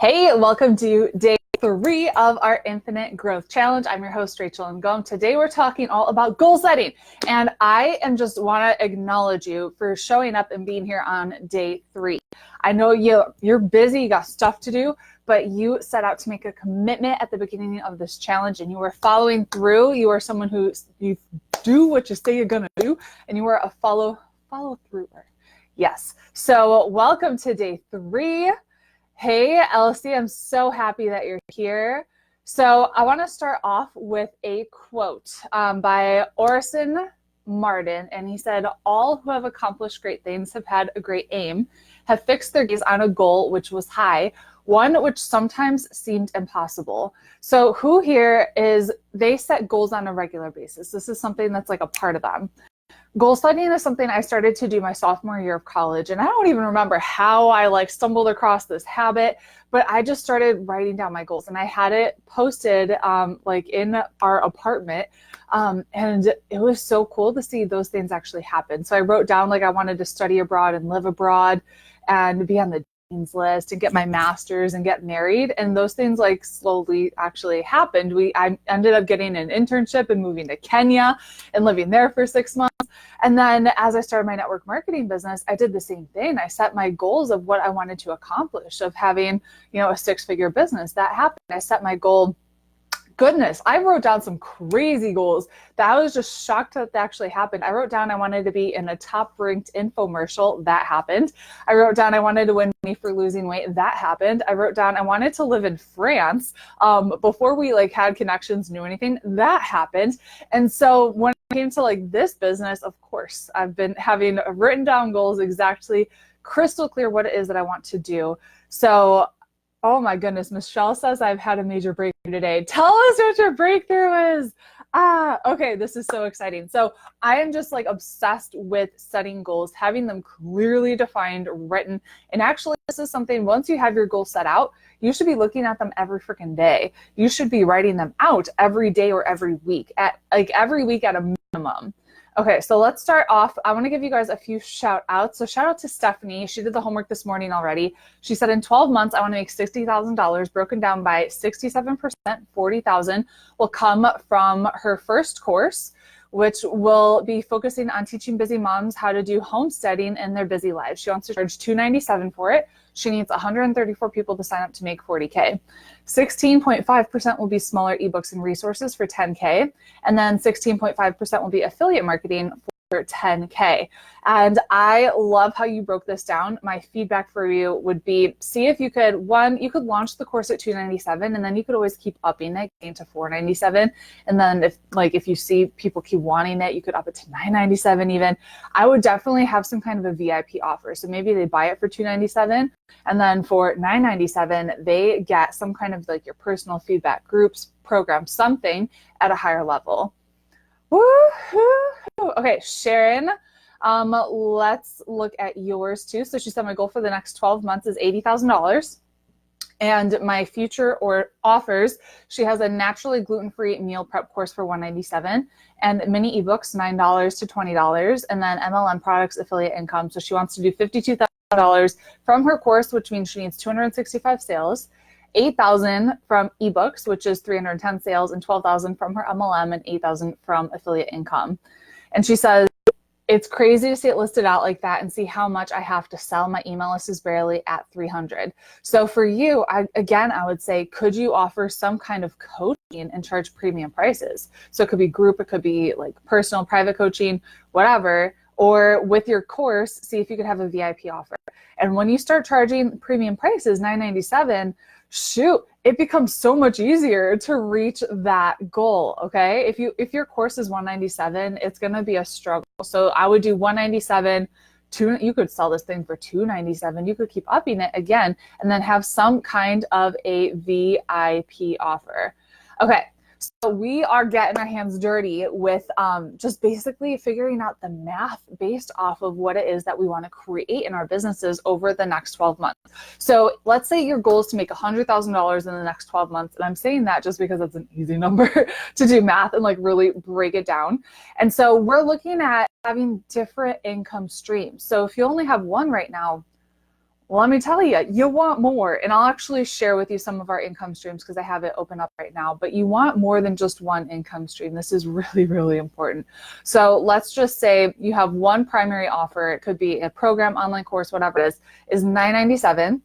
Hey, welcome to day 3 of our Infinite Growth Challenge. I'm your host, Rachel Ngom. Today we're talking all about goal setting. And I just want to acknowledge you for showing up and being here on day 3. I know you're busy, you got stuff to do, but you set out to make a commitment at the beginning of this challenge and you are following through. You are someone who you do what you say you're going to do, and you are a follow througher. Yes. So welcome to day 3. Hey, Elsie, I'm so happy that you're here. So I want to start off with a quote by Orson Martin, and he said, "All who have accomplished great things have had a great aim, have fixed their gaze on a goal which was high, one which sometimes seemed impossible." So who here they set goals on a regular basis? This is something that's like a part of them. Goal setting is something I started to do my sophomore year of college, and I don't even remember how I stumbled across this habit, but I just started writing down my goals, and I had it posted in our apartment, and it was so cool to see those things actually happen. So I wrote down I wanted to study abroad and live abroad and be on the dean's list and get my master's and get married, and those things slowly actually happened. I ended up getting an internship and moving to Kenya and living there for 6 months. And then as I started my network marketing business, I did the same thing. I set my goals of what I wanted to accomplish, of having, a 6-figure business. That happened. I set my goal. Goodness, I wrote down some crazy goals that I was just shocked that actually happened. I wrote down I wanted to be in a top-ranked infomercial. That happened. I wrote down I wanted to win money for losing weight. That happened. I wrote down I wanted to live in France before we had connections, knew anything. That happened. And so when it came to this business, of course, I've been having written down goals exactly, crystal clear what it is that I want to do. So oh my goodness, Michelle says I've had a major breakthrough today. Tell us what your breakthrough is. Okay, this is so exciting. So I am just obsessed with setting goals, having them clearly defined, written. And actually, this is something, once you have your goals set out, you should be looking at them every freaking day. You should be writing them out every day or every week, at a minimum. Okay, so let's start off. I want to give you guys a few shout outs. So shout out to Stephanie. She did the homework this morning already. She said in 12 months, I want to make $60,000, broken down by 67%, $40,000 will come from her first course, which will be focusing on teaching busy moms how to do homesteading in their busy lives. She wants to charge $297 for it. She needs 134 people to sign up to make $40K. 16.5% will be smaller ebooks and resources for $10K. And then 16.5% will be affiliate marketing for $10K. And I love how you broke this down. My feedback for you would be, see if you could, you could launch the course at $297, and then you could always keep upping it to $497. And then if you see people keep wanting it, you could up it to $997 even. I would definitely have some kind of a VIP offer. So maybe they buy it for $297, and then for $997, they get some kind of your personal feedback groups program, something at a higher level. Woo-hoo! Okay, Sharon, let's look at yours too. So she said my goal for the next 12 months is $80,000. And my future or offers, she has a naturally gluten-free meal prep course for $197, and mini ebooks $9 to $20, and then MLM products affiliate income. So she wants to do $52,000 from her course, which means she needs 265 sales. 8,000 from ebooks, which is 310 sales, and 12,000 from her MLM, and 8,000 from affiliate income. And she says, it's crazy to see it listed out like that and see how much I have to sell. My email list is barely at 300. So for you, I would say, could you offer some kind of coaching and charge premium prices? So it could be group, it could be personal, private coaching, whatever. Or with your course, see if you could have a VIP offer. And when you start charging premium prices, $997, shoot, it becomes so much easier to reach that goal. Okay, if your course is $197, it's gonna be a struggle. So I would do $197. You could sell this thing for $297. You could keep upping it again, and then have some kind of a VIP offer. Okay. So we are getting our hands dirty with just basically figuring out the math based off of what it is that we want to create in our businesses over the next 12 months. So let's say your goal is to make $100,000 in the next 12 months. And I'm saying that just because it's an easy number to do math and really break it down. And so we're looking at having different income streams. So if you only have one right now, Well, let me tell you, you want more. And I'll actually share with you some of our income streams because I have it open up right now. But you want more than just one income stream. This is really, really important. So let's just say you have one primary offer. It could be a program, online course, whatever it is $997.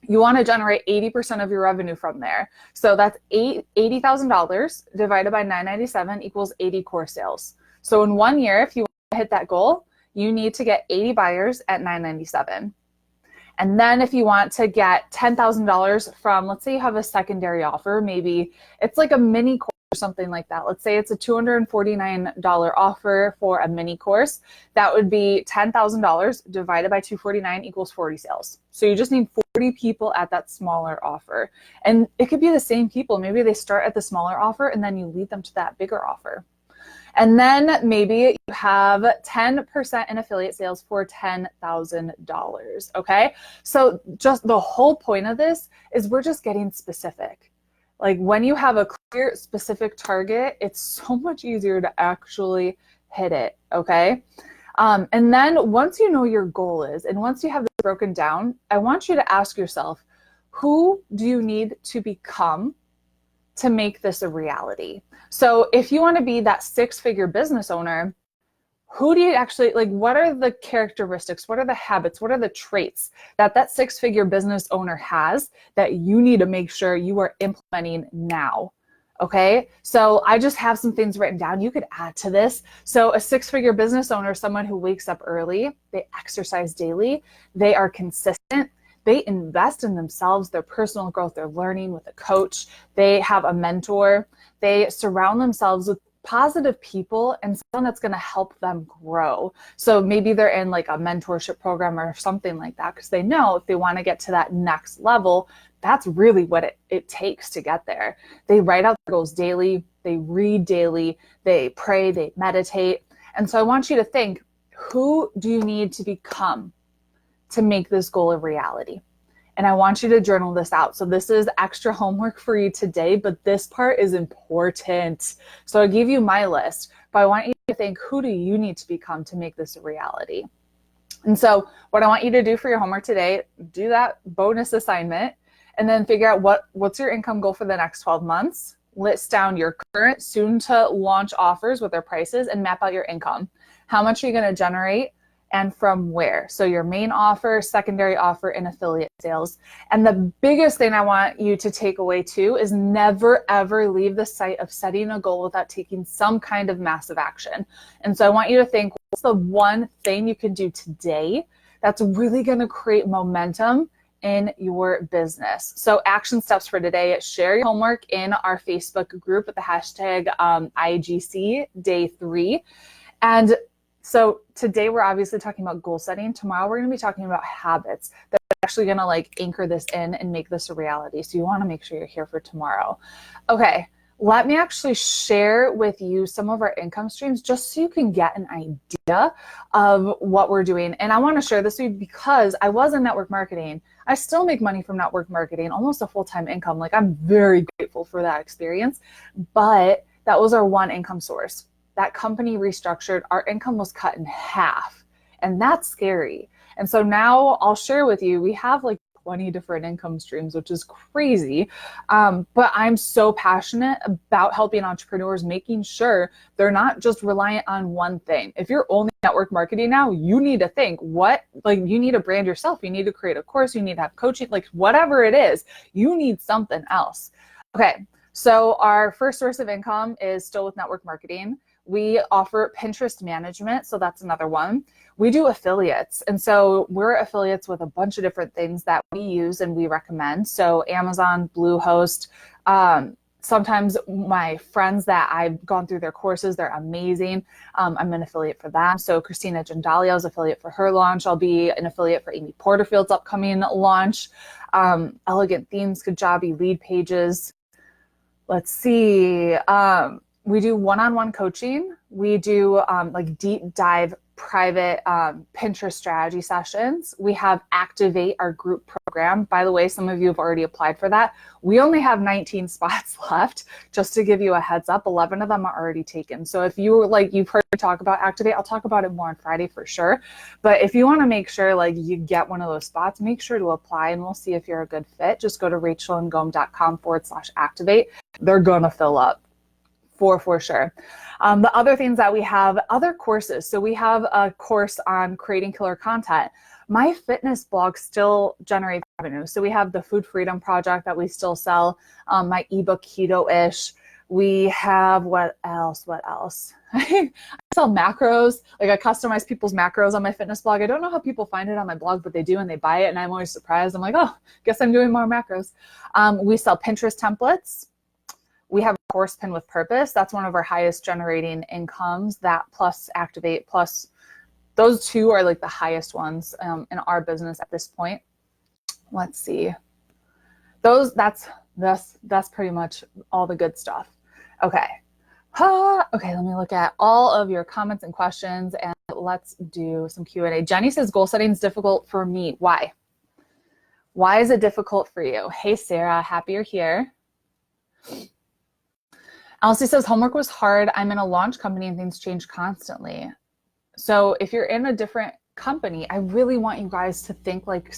You want to generate 80% of your revenue from there. So that's $80,000 divided by 997 equals 80 course sales. So in 1 year, if you want to hit that goal, you need to get 80 buyers at 997. And then if you want to get $10,000 from, let's say you have a secondary offer, maybe it's like a mini course or something like that. Let's say it's a $249 offer for a mini course. That would be $10,000 divided by 249 equals 40 sales. So you just need 40 people at that smaller offer. And it could be the same people. Maybe they start at the smaller offer and then you lead them to that bigger offer. And then maybe you have 10% in affiliate sales for $10,000, okay? So just the whole point of this is we're just getting specific. Like when you have a clear, specific target, it's so much easier to actually hit it, okay? And then once you know your goal is, and once you have this broken down, I want you to ask yourself, who do you need to become to make this a reality? So if you want to be that six-figure business owner, who do you actually, like, what are the characteristics? What are the habits? What are the traits that that six-figure business owner has that you need to make sure you are implementing now? Okay, so I just have some things written down. You could add to this. So a six-figure business owner is someone who wakes up early, they exercise daily, they are consistent, they invest in themselves, their personal growth, they're learning with a coach, they have a mentor, they surround themselves with positive people and someone that's going to help them grow. So maybe they're in like a mentorship program or something like that because they know if they want to get to that next level, that's really what it takes to get there. They write out their goals daily, they read daily, they pray, they meditate. And so I want you to think, who do you need to become to make this goal a reality? And I want you to journal this out. So this is extra homework for you today, but this part is important. So I give you my list, but I want you to think, who do you need to become to make this a reality? And so what I want you to do for your homework today, do that bonus assignment and then figure out what's your income goal for the next 12 months. List down your current soon to launch offers with their prices and map out your income. How much are you going to generate? And from where? So your main offer, secondary offer, and affiliate sales. And the biggest thing I want you to take away too is never, ever leave the sight of setting a goal without taking some kind of massive action. And so I want you to think, what's the one thing you can do today that's really going to create momentum in your business? So action steps for today: share your homework in our Facebook group with the hashtag IGC Day 3. And so today we're obviously talking about goal setting. Tomorrow we're going to be talking about habits that are actually going to like anchor this in and make this a reality. So you want to make sure you're here for tomorrow. Okay, let me actually share with you some of our income streams just so you can get an idea of what we're doing. And I want to share this with you because I was in network marketing. I still make money from network marketing, almost a full-time income. Like, I'm very grateful for that experience, but that was our one income source. That company restructured, our income was cut in half, and that's scary. And so now I'll share with you, we have like 20 different income streams, which is crazy. But I'm so passionate about helping entrepreneurs, making sure they're not just reliant on one thing. If you're only network marketing now, you need to think you need to brand yourself. You need to create a course. You need to have coaching, like whatever it is, you need something else. Okay. So our first source of income is still with network marketing. We offer Pinterest management, so that's another one. We do affiliates, and so we're affiliates with a bunch of different things that we use and we recommend. So Amazon, Bluehost, sometimes my friends that I've gone through their courses, they're amazing. I'm an affiliate for them. So Christina Gendalio's affiliate for her launch. I'll be an affiliate for Amy Porterfield's upcoming launch. Elegant Themes, Kajabi, Lead Pages. Let's see. We do one-on-one coaching. We do like deep dive private Pinterest strategy sessions. We have Activate, our group program. By the way, some of you have already applied for that. We only have 19 spots left. Just to give you a heads up, 11 of them are already taken. So if you've heard me talk about Activate, I'll talk about it more on Friday for sure. But if you want to make sure you get one of those spots, make sure to apply and we'll see if you're a good fit. Just go to rachelandgom.com/activate. They're going to fill up. For sure. The other things that we have, other courses. So we have a course on creating killer content. My fitness blog still generates revenue. So we have the Food Freedom Project that we still sell, my ebook Keto-ish. We have what else? I sell macros. I customize people's macros on my fitness blog. I don't know how people find it on my blog, but they do and they buy it. And I'm always surprised. I'm like, oh, guess I'm doing more macros. We sell Pinterest templates. We have a course Pin with Purpose. That's one of our highest generating incomes. That plus Activate plus those two are the highest ones in our business at this point. Let's see. That's pretty much all the good stuff. Okay. Okay, let me look at all of your comments and questions and let's do some Q&A. Jenny says goal setting is difficult for me. Why? Why is it difficult for you? Hey, Sarah, happy you're here. Elsie says, homework was hard. I'm in a launch company and things change constantly. So if you're in a different company, I really want you guys to think like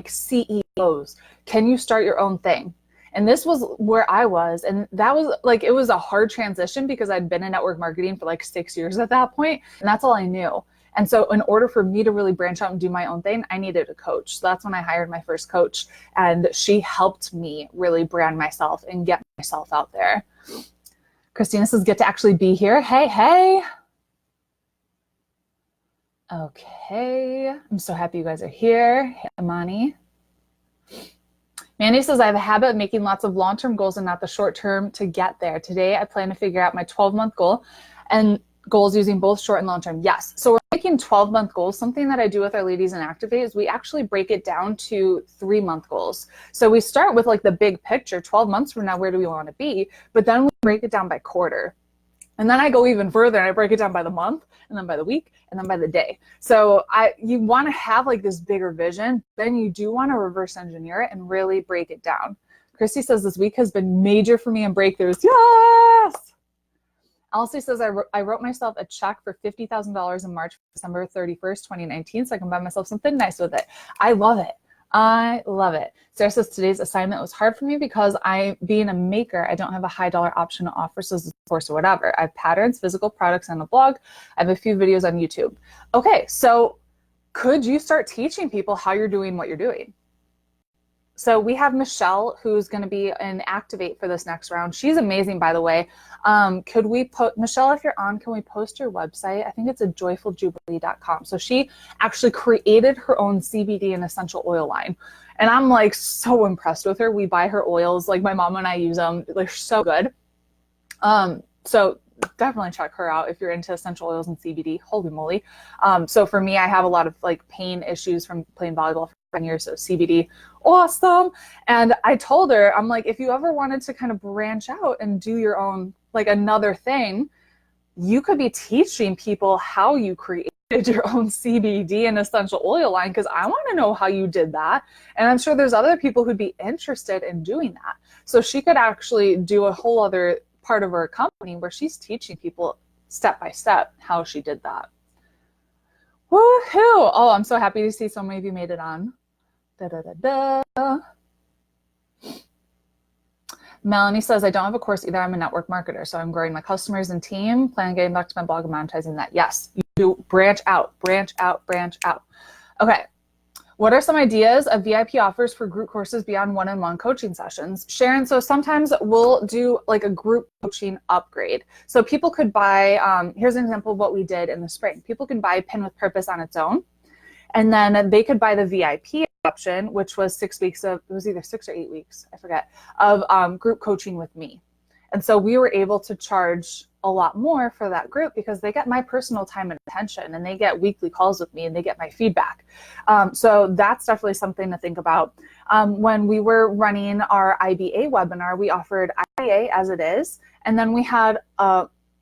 CEOs. Can you start your own thing? And this was where I was. And that was it was a hard transition because I'd been in network marketing for 6 years at that point, and that's all I knew. And so in order for me to really branch out and do my own thing, I needed a coach. So that's when I hired my first coach, and she helped me really brand myself and get myself out there. Christina says, get to actually be here. Hey. Okay. I'm so happy you guys are here. Hey, Amani. Mandy says, I have a habit of making lots of long-term goals and not the short-term to get there. Today, I plan to figure out my 12-month goal and goals using both short and long-term. Yes. So we're making 12-month goals. Something that I do with our ladies in Activate is we actually break it down to 3-month goals. So we start with the big picture, 12 months from now, where do we want to be? But then we break it down by quarter. And then I go even further and I break it down by the month and then by the week and then by the day. So you want to have this bigger vision, then you do want to reverse engineer it and really break it down. Christy says this week has been major for me in breakthroughs. Yes! Elsie says, I wrote myself a check for $50,000 in March, December 31st, 2019, so I can buy myself something nice with it. I love it. I love it. Sarah says, today's assignment was hard for me because being a maker, I don't have a high dollar option to offer, so this is a course or whatever. I have patterns, physical products, and a blog. I have a few videos on YouTube. Okay, so could you start teaching people how you're doing what you're doing? So we have Michelle, who's going to be in Activate for this next round. She's amazing, by the way. Could we put, Michelle, if you're on, can we post your website? I think it's a joyfuljubilee.com. So she actually created her own CBD and essential oil line. And I'm so impressed with her. We buy her oils. My mom and I use them. They're so good. So definitely check her out if you're into essential oils and CBD. Holy moly. So for me, I have a lot of pain issues from playing volleyball for 10 years. So CBD, awesome. And I told her, I'm if you ever wanted to kind of branch out and do your own, another thing, you could be teaching people how you created your own CBD and essential oil line, because I want to know how you did that. And I'm sure there's other people who'd be interested in doing that. So she could actually do a whole other part of her company where she's teaching people step by step how she did that. Woohoo! Oh, I'm so happy to see so many of you made it on. Melanie says, I don't have a course either. I'm a network marketer, so I'm growing my customers and team. Plan on getting back to my blog and monetizing that. Yes, you do. Branch out. Okay. What are some ideas of VIP offers for group courses beyond one-on-one coaching sessions? Sharon, so sometimes we'll do a group coaching upgrade. So people could buy, here's an example of what we did in the spring. People can buy Pin with Purpose on its own, and then they could buy the VIP option, which was 6 weeks of, it was either 6 or 8 weeks, I forget, of group coaching with me. And so we were able to charge a lot more for that group because they get my personal time and attention, and they get weekly calls with me, and they get my feedback. So that's definitely something to think about. When we were running our IBA webinar, we offered IBA as it is, and then we had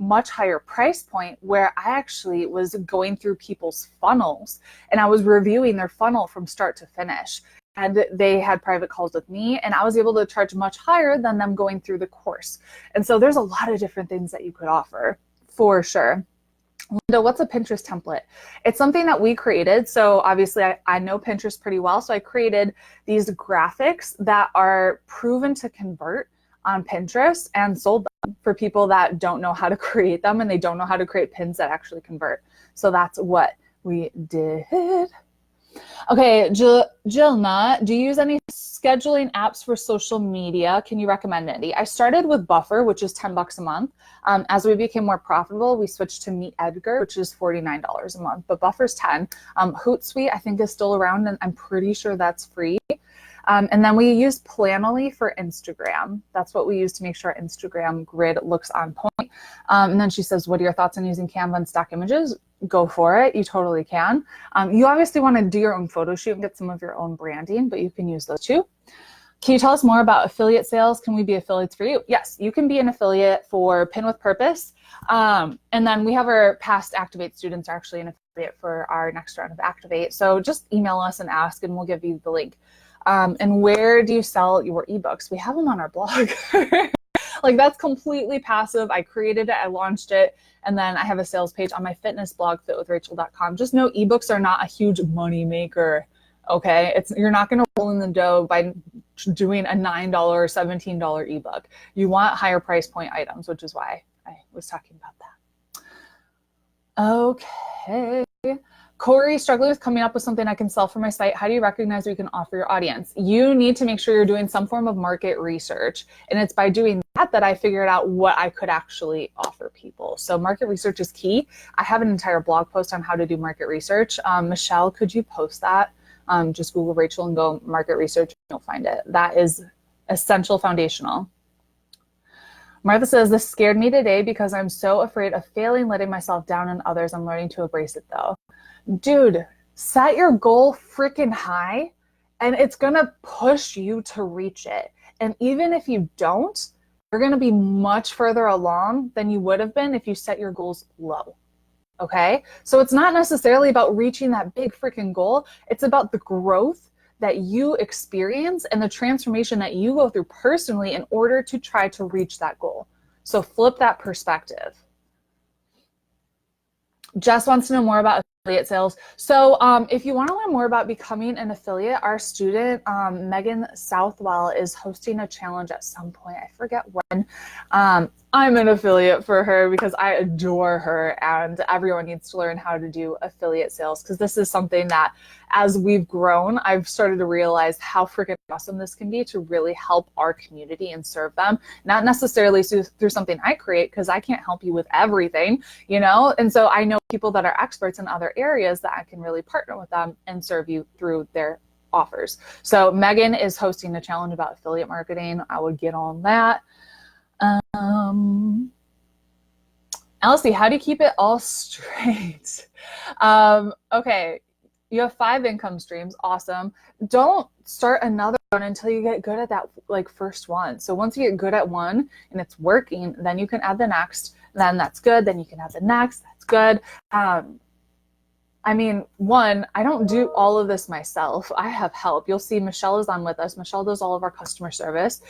much higher price point where I actually was going through people's funnels and I was reviewing their funnel from start to finish. And they had private calls with me, and I was able to charge much higher than them going through the course. And so there's a lot of different things that you could offer for sure. Linda, what's a Pinterest template? It's something that we created. So obviously I know Pinterest pretty well. So I created these graphics that are proven to convert on Pinterest and sold them for people that don't know how to create them and they don't know how to create pins that actually convert. So that's what we did. Okay, Jilna, do you use any scheduling apps for social media? Can you recommend any? I started with Buffer, which is $10 a month. As we became more profitable, we switched to Meet Edgar, which is $49 a month, but Buffer's $10. Hootsuite, I think, is still around, and I'm pretty sure that's free. And then we use Planoly for Instagram. That's what we use to make sure our Instagram grid looks on point. And then she says, what are your thoughts on using Canva and stock images? Go for it. You totally can. You obviously want to do your own photo shoot and get some of your own branding, but you can use those too. Can you tell us more about affiliate sales? Can we be affiliates for you? Yes, you can be an affiliate for Pin with Purpose. And then we have our past Activate students are actually an affiliate for our next round of Activate. So just email us and ask, and we'll give you the link. And where do you sell your ebooks? We have them on our blog. Like, that's completely passive. I created it, I launched it, and then I have a sales page on my fitness blog, fitwithrachel.com. Just know ebooks are not a huge money maker. Okay, you're not going to roll in the dough by doing a $9 or $17 ebook. You want higher price point items, which is why I was talking about that. Okay. Corey, struggling with coming up with something I can sell for my site. How do you recognize what you can offer your audience? You need to make sure you're doing some form of market research. And it's by doing that I figured out what I could actually offer people. So market research is key. I have an entire blog post on how to do market research. Michelle, could you post that? Just Google Rachel and go market research. You'll find it. That is essential, foundational. Martha says, this scared me today because I'm so afraid of failing, letting myself down and others. I'm learning to embrace it though. Dude, set your goal freaking high and it's going to push you to reach it. And even if you don't, you're going to be much further along than you would have been if you set your goals low. Okay? So it's not necessarily about reaching that big freaking goal. It's about the growth that you experience and the transformation that you go through personally in order to try to reach that goal. So flip that perspective. Jess wants to know more about affiliate sales. So if you want to learn more about becoming an affiliate, our student, Megan Southwell, is hosting a challenge at some point. I forget when. I'm an affiliate for her because I adore her, and everyone needs to learn how to do affiliate sales because this is something that as we've grown, I've started to realize how freaking awesome this can be to really help our community and serve them, not necessarily through something I create because I can't help you with everything, you know? And so I know people that are experts in other areas that I can really partner with them and serve you through their offers. So Megan is hosting a challenge about affiliate marketing. I would get on that. Elsie, how do you keep it all straight? Okay, you have 5 income streams. Awesome. Don't start another one until you get good at that first one. So once you get good at one and it's working, then you can add the next. Then that's good. Then you can add the next. That's good. I mean, I don't do all of this myself. I have help. You'll see Michelle is on with us. Michelle does all of our customer service.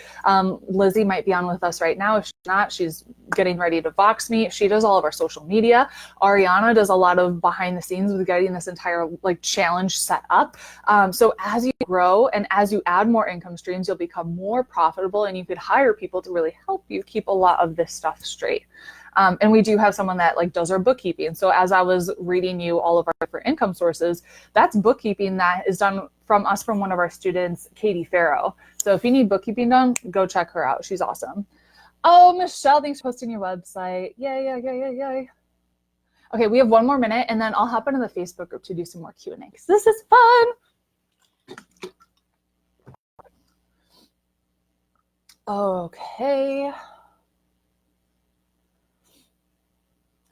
Lizzie might be on with us right now. If she's not, she's getting ready to Vox me. She does all of our social media. Ariana does a lot of behind the scenes with getting this entire challenge set up. So as you grow and as you add more income streams, you'll become more profitable and you could hire people to really help you keep a lot of this stuff straight. And we do have someone that does our bookkeeping. So as I was reading you all of our different income sources, that's bookkeeping that is done from one of our students, Katie Farrow. So if you need bookkeeping done, go check her out. She's awesome. Oh, Michelle, thanks for posting your website. Yay. Okay, we have 1 more minute and then I'll hop into the Facebook group to do some more Q&A because this is fun. Okay.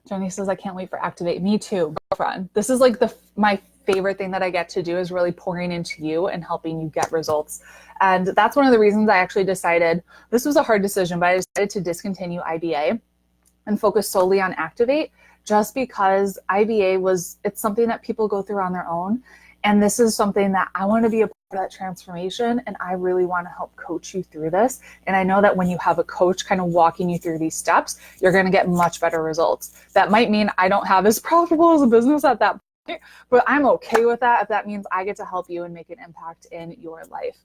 Jenny says, I can't wait for Activate. Me too, girlfriend. This is my favorite thing that I get to do is really pouring into you and helping you get results. And that's one of the reasons I actually decided, this was a hard decision, but I decided to discontinue IBA and focus solely on Activate, just because IBA it's something that people go through on their own. And this is something that I want to be a part of that transformation. And I really want to help coach you through this. And I know that when you have a coach kind of walking you through these steps, you're going to get much better results. That might mean I don't have as profitable as a business at that point, but I'm okay with that if that means I get to help you and make an impact in your life.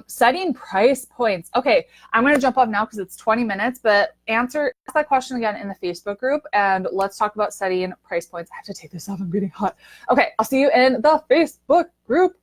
Setting price points. Okay, I'm going to jump off now because it's 20 minutes, but ask that question again in the Facebook group, and let's talk about setting price points. I have to take this off. I'm getting hot. Okay, I'll see you in the Facebook group.